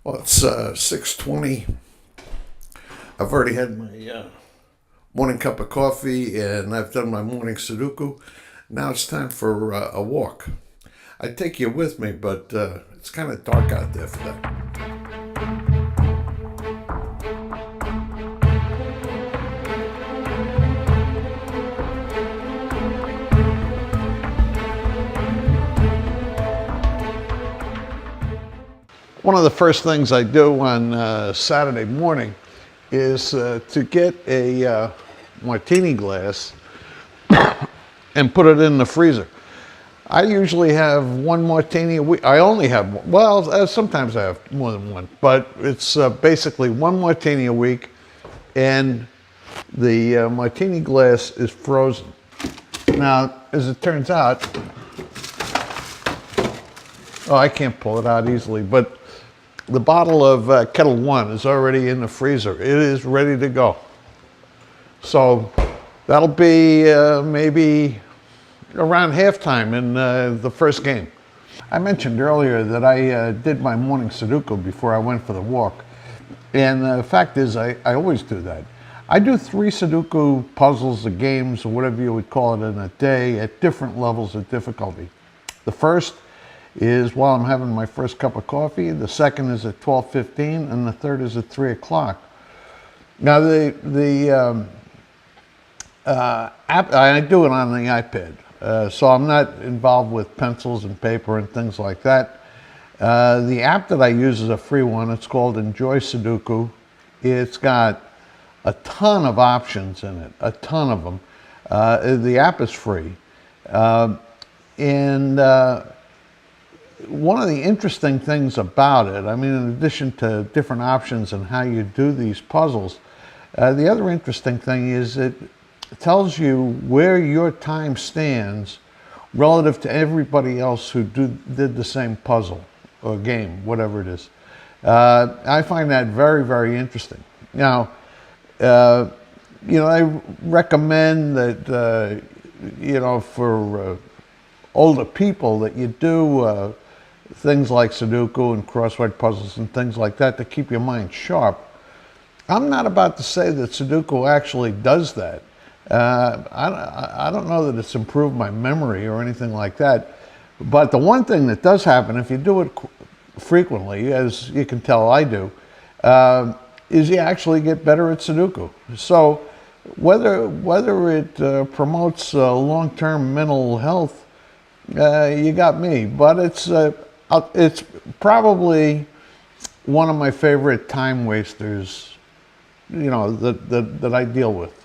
Well, it's 6:20. I've already had my morning cup of coffee and I've done my morning Sudoku. Now it's time for a walk. I'd take you with me, but it's kind of dark out there for that. One of the first things I do on Saturday morning is to get a martini glass and put it in the freezer. I usually have one martini a week. I only have one. Well, sometimes I have more than one, but it's basically one martini a week, and the martini glass is frozen. Now, as it turns out, oh, I can't pull it out easily, but the bottle of Kettle One is already in the freezer. It is ready to go. So that'll be maybe around halftime in the first game. I mentioned earlier that I did my morning Sudoku before I went for the walk. And the fact is, I always do that. I do 3 Sudoku puzzles or games or whatever you would call it in a day at different levels of difficulty. The first is while I'm having my first cup of coffee, the second is at 12:15, and the third is at 3 o'clock. Now the app, I do it on the iPad, so I'm not involved with pencils and paper and things like that. The app that I use is a free one. It's called Enjoy Sudoku. It's got a ton of options in it, a ton of them. The app is free, and one of the interesting things about it, I mean, in addition to different options and how you do these puzzles, the other interesting thing is it tells you where your time stands relative to everybody else who did the same puzzle or game, whatever it is. I find that very, very interesting. Now, I recommend that, for older people that you do things like Sudoku and crossword puzzles and things like that to keep your mind sharp. I'm not about to say that Sudoku actually does that. I don't know that it's improved my memory or anything like that. But the one thing that does happen if you do it frequently, as you can tell I do, is you actually get better at Sudoku. So whether it promotes long-term mental health, you got me. But it's probably one of my favorite time wasters, that I deal with.